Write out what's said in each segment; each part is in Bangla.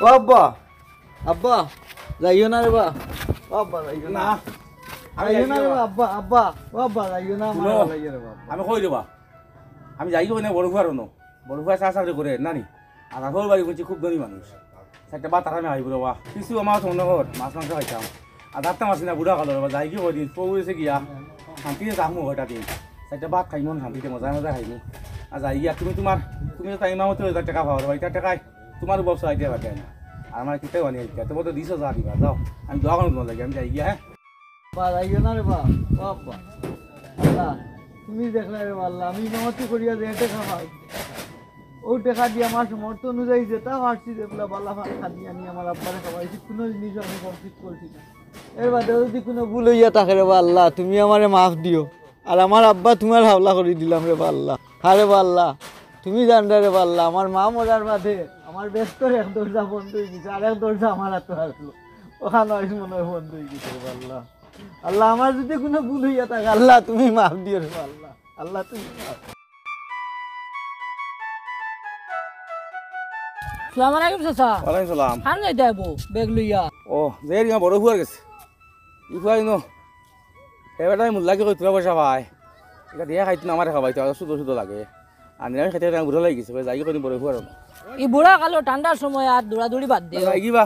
ও আব্বা আব্বা যাইও না রে বা ও আব্বা যাইও না যাইও না রে বা আব্বা আব্বা ও আব্বা যাইও না আমার যাইও রে বাবা আমি কই দেবা আমি যাই না বড় ফুয়ার নো বড় ফুয়া চাকরি করে নানি আর আমার বাড়ি করছি খুব ধনী মানুষ একটা বা তারা আমি আইব রেবা কিছু আমার মনে কর মাছ মাংস খাইতাম আর দাঁতটা মাছ না বুড়া কালো যাই কি কদিন পৌঁছে গিয়া শান্তিতে যাম ওটা দিন একটা ভাত খাই মন শান্তিতে মজা মজা খাইনি আর যাই গিয়া তুমি তো টাইম মতো 1000 টাকা পাওয়ার ভাই টাকায় তোমার ব্যবসা আইতে পারবে না আর আমার কিতে বানি আইতে তোমার তো 20000 দিবা যাও আমি দোয়া করব লাগে আমি যাই গিয়া হ্যাঁ বা যাইও না রে বা ও আব্বা আল্লাহ তুমি দেখলে রে আল্লাহ আমি নমতি করিয়া যে টাকা পাই ও টাকা দিয়ে আমার সমর্থ অনুযায়ী যেটা পারছি যেগুলো বাল্লা খাদি আনি আমার আব্বারে খাওয়াইছি কোনো জিনিস আমি কমপ্লিট করছি না এর বাদে যদি কোনো ভুল হইয়া থাকে রে আল্লাহ তুমি আমারে মাফ দিও আর আমার আব্বা তোমার হাওলা করে দিলাম রে আল্লাহ আরে আল্লাহ তুমি জানলে রে আল্লাহ আমার মা মরার বাদে আমার ব্যস্তর এক দরজা বন্ধ হয়ে গেছে আর এক দরজা আমার হাতে আসলো ওখানে মনে হয় বন্ধ হয়ে গেছে রে আল্লাহ আল্লাহ আমার যদি কোনো ভুল হইয়া থাকে আল্লাহ তুমি মাফ দিও রে আল্লাহ আল্লাহ তুমি মাফ সালাম আলাইকুম চাচা ওয়ালাইকুম সালাম খান যাই যাবো বেগ লইয়া ও যে ইয়া বড় ফুয়ার গেছে ই ফুয়াই নো এবারে মুল্লাকে কই তোরা পয়সা পায় এটা দিয়া খাইতো না আমার খাবাইতো শুধু শুধু লাগে আর নিরামি খাইতে বুড়ো লাগি গেছে যাই কই বড় ফুয়ার এই বুড়া কালো ঠান্ডার সময় আর দৌড়াদৌড়ি বাদ দে যাই গিবা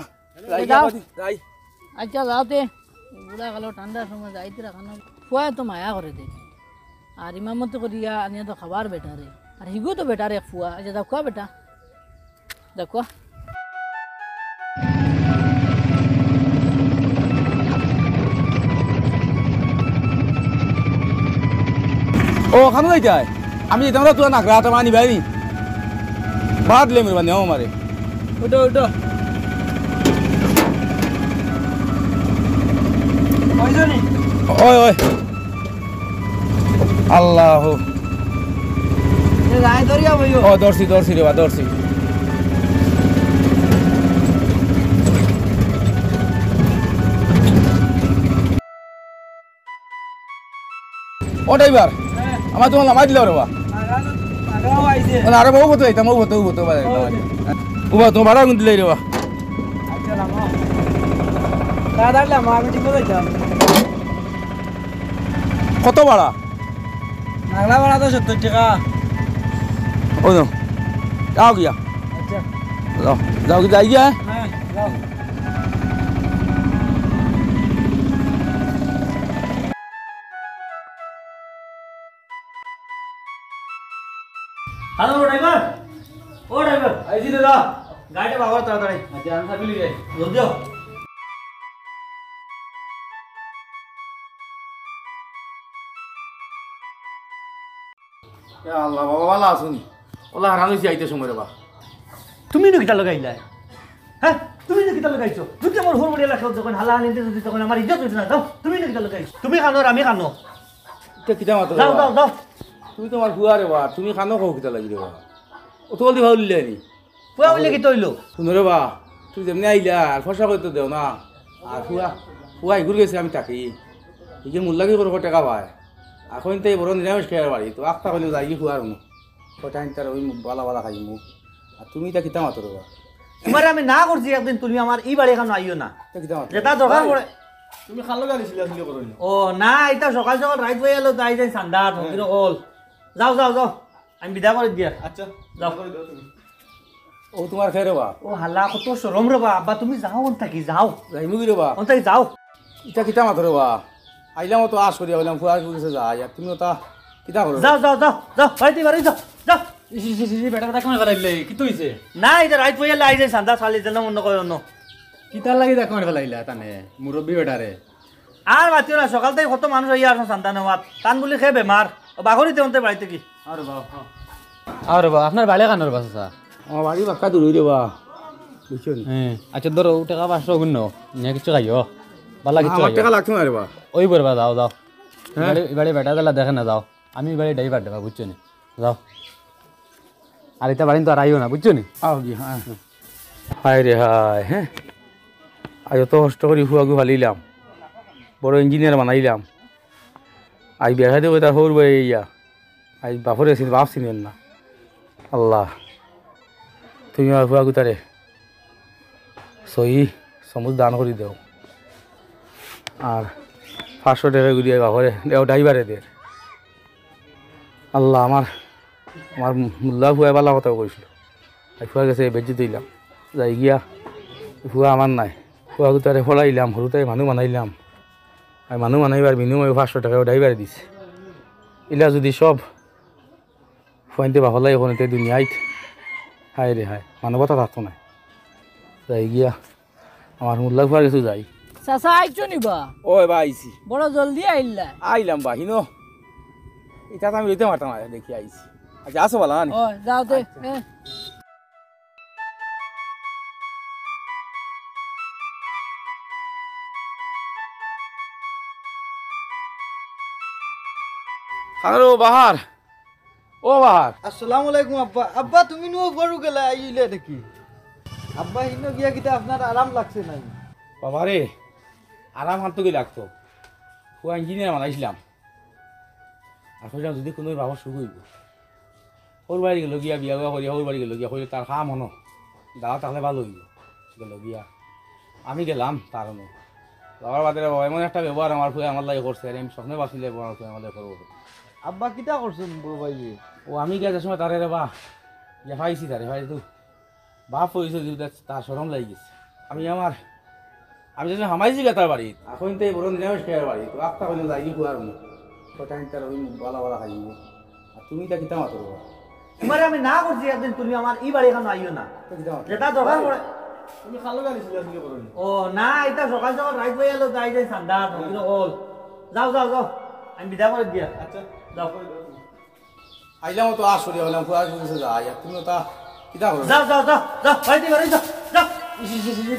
যাই আচ্ছা যাওতে বুড়া কালো ঠান্ডার সময় যাইতে রাখানো ফুয়া তো মায়া করে দে আর ইমামত করিয়া আনিয়া তো খাবার বেটারে আর হিগো তো বেটারে ফুয়া আচ্ছা যাও খোয়া বেটা দেখো ও খানো যাইতাই আমি যেতাম না তোরা নাকরা হাতে মানি ভাই বাদ লে মেরে বানি আমারে ওটো ওটো কয়জনই ওই ওই আল্লাহ এ রায় দরিয়া বইও ও দর্শি রে বা দর্শি ও ড্রাইভার আমার তোমার নামাই দিল রে বা আগাও আইছে আরে বহু হতো এটা বহু হতো উবা তো ভাড়া কিন্তু দিলে রে বা আচ্ছা নামো দাদা আমি ঠিক করে যাই কত ভাড়া নাগলা ভাড়া তো 70 টাকা ও নো যাও গিয়া আচ্ছা যাও কি যাই গিয়া হ্যাঁ যাও হ্যালো ড্রাইভার ও ড্রাইভার আইছি দাদা গাড়িটা বাবার তাড়াতাড়ি আচ্ছা আমি থাকলি রে জলদি যাও আল্লাহ বাবা ভালো আসুনি ওলা হারান হয়েছি আইতে সময় রে বা তুমি নো কিটা লাগাইলা হ্যাঁ তুমি নো কিটা লাগাইছো যদি আমার হোর বড়িয়া লাগাও যখন হালা আনিতে যদি তখন আমার ইজ্জত হইছে না দাও তুমি নো কিটা লাগাইছো তুমি খানো আর আমি খানো এটা কিটা মাত্র যাও যাও যাও তুমি তোমার ফুয়া রে বা তুমি খানো খাও কিটা লাগি রে বা ও তো জলদি ভাবলি নি পুয়া বলে কি তইলো শুনো রে বা তুই যেমনি আইলা আর ফসা করতে দেও না আর ফুয়া ঘুরে গেছে আমি তাকি এই যে মূল্যাকে করবো টাকা পায় এখন তো এই বড় নিরামিষ খেয়ে বাড়ি তো আখটা হইলে যাই কি ফুয়ার মো কটা তার ওই বালা বালা খাই মো আর তুমি তা কিতা মাত্র বা তোমার আমি না করছি একদিন তুমি আমার এই বাড়ি এখানে আইও না তা কিতা মাত্র যেটা দরকার পড়ে তুমি খালো গালি ছিল করো ও না এটা সকাল সকাল রাইত হয়ে এলো তাই যাই সান্দা ধমকির কল যাও যাও যাও আমি বিদা করে দিয়া আচ্ছা যাও ও তোমার খেয়ে রে বা ও হাল্লা কত সরম রে বা আব্বা তুমি যাও অন থাকি যাও যাই মুগি রে বা অন থাকি যাও ইটা কিতা মাত্র বা আইলাম তো আশ করিয়া হইলাম ফুয়ার ঘুরেছে যাই আর তুমিও তা কিতা করো যাও যাও যাও যাও বাড়িতে বাড়ি যাও যাও বেটা বেটা কেমন ফেলাইলে কি তো হইছে না এটা রাইত হয়ে এলে আই যাই সান্দা চালি যেন মনে করে অন্য কিতার লাগি দেখ কেমন ফেলাইলা তানে মুরব্বী বেটারে আর মাতিও না সকাল থেকে কত মানুষ আইয়া আসো সান্দা নেওয়াত টান বলি খেয়ে বেমার বাঘরিতে অন্তে বাড়িতে কি আরে বা আপনার বাড়ি কানোর বাসা আমার বাড়ি বাক্কা দূর রে বা বুঝছো নি হ্যাঁ আচ্ছা ধরো টাকা 500 গুণ নিয়ে কিছু খাইও বালা কিছু আমার টাকা খাইও লাগতো না রে বা ওই বরবা যাও যাও বাড়ি বেটা দিলা দেখে না যাও আমি বাড়ি ড্রাইভার দেবা বুঝছো নি যাও আর এটা বাড়ি তো আর আইও না বুঝছো নি আও কি হ্যাঁ হায় রে হায় হ্যাঁ আজ তো কষ্ট করে হুয়াগু ফালিলাম বড় ইঞ্জিনিয়ার বানাইলাম আজ বেড়া দেবো তার হর বই ইয়া আজ বাপরে বাপ চিনেন না আল্লাহ তুমি আর হুয়াগু তারে সহি সমুজ দান করে দেও আর 500 টাকা ঘুরিয়ে বাপরে দেও ড্রাইভারে দে আল্লাহ আমার মুল্লা ফুয়া বালা কথা কইছিল ফুয়া গেছে বেজি দিলাম যাই গিয়া ফুয়া আমার নাই ফুয়া তারে ফলাইলাম সৰুতাই মানুহ বানাইলাম আর মানুহ বানাইবার বিনিময়ে 500 টাকা ড্রাইভারে দিছে ইলা যদি সব ফুয়াইতে বাহলাই ওখানে দুনিয়ায় হায় রে হায় মানবতা থাকতো না যাই গিয়া আমার মুল্লা ফুয়া গেছো যাই চাচা আইছো নিবা ও এবার আইছি বড় জলদি আইলা আইলাম বাহিনো এটা তো আমি লইতে পারতাম না দেখি আইছি আচ্ছা আসো বলা ও যাও তে খানো বাহার ও বাহার আসসালামু আলাইকুম আব্বা আব্বা তুমি নো গরু গেলা আইলে দেখি আব্বা হিনো গিয়া কিতা আপনার আরাম লাগছে নাই বাবা রে আরাম হাত কি লাগতো ও ইঞ্জিনিয়ার বানাইছিলাম আর কইলাম যদি কোনো বাবা সুখ হইব ওর বাড়ি গেল গিয়া বিয়া করিয়া ওর বাড়ি গেল গিয়া কইলে তার কাম হনো দাওয়া তাহলে ভালো হইব গেল গিয়া আমি গেলাম তার হনো যাওয়ার বাদে এমন একটা ব্যবহার আমার ফুয়ে আমার লাগে করছে আমি স্বপ্নে বাঁচিলে আমার ফুয়ে আমার লাগে করবো আব্বা কিতা করছেন বড় ভাই ও আমি গিয়ে সময় তারে রে বা ইয়া পাইছি তারে ভাই তো বাপ হয়েছে তার সরম লাগি গেছে আমি যখন হামাইছি গে তার বাড়ি এখন তো এই বড় নিরামিষ খেয়ার বাড়ি তো আপটা হইলে যাই খুয়ার মুখ টাইম তার ওই বালা বালা খাইব আর তুমি তা কিতা মাতো তোমারে আমি না করছি একদিন তুমি আমার এই বাড়ি এখন আইও না যেটা দরকার পড়ে তুমি খালো গাড়ি ছিল আজকে বড় ও না এটা সকাল সকাল রাইট হয়ে এলো যাই যাই ঠান্ডা হল যাও যাও যাও আমি বিদা করে দিয়া আচ্ছা যাও আইলাম তো আসরি হলাম ফুয়ার কাছে যাই আর তুমি তা কিতা করো যাও যাও যাও যাও বাড়িতে বাড়ি যাও যাও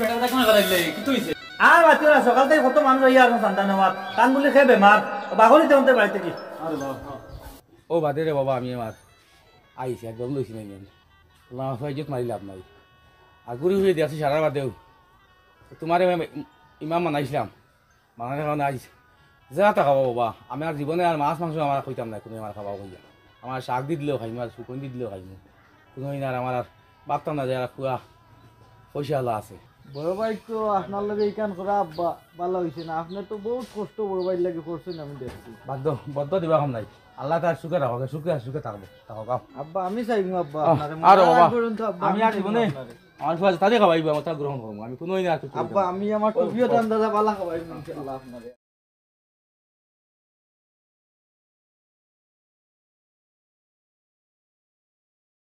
বেটা কোন করাইলে কি তুইছে আর বাচ্চা না সকাল থেকে কত মানুষ হইয়া আছে ঠান্ডা নেওয়ার কান বলে খেয়ে বেমার বাহলি তেমন বাড়িতে কি ও বাদে রে বাবা আমি আমার আইছি একদম লইছি নাই আমি আল্লাহ ফাইজত মারি লাভ নাই আর ঘুরি ঘুরি দিয়েছি সারার বাদেও তোমারে ইমাম বানাইছিলাম বানানোর কারণে আইছি যা তা খাবো বাবা আমি আর জীবনে আর মাছ মাংস আমার খাইতাম না কোনো আমার খাওয়া হইয়া আমার শাক দি দিলেও খাইমু আর শুকন দি দিলেও খাইমু কোনো আর আমার আর ভাবতাম না যে আর খুয়া পয়সা আল্লাহ আছে বড় ভাই তো আপনার লাগে এই কান করা আব্বা ভালো হয়েছে না আপনার তো বহুত কষ্ট বড় ভাই লাগে করছেন আমি দেখছি বদ্ধ দিবা কম নাই আল্লাহ তার সুখে রাখো সুখে থাকবো গাও আব্বা আমি চাইবো আব্বা আর বাবা পর্যন্ত আব্বা আমি আর জীবনে আমার ফুয়া তাদের খাওয়াইবো আমার তা গ্রহণ করবো আমি কোনোই না আব্বা আমি আমার টুপিও টান দাদা বালা খাওয়াই ইনশাআল্লাহ আপনারে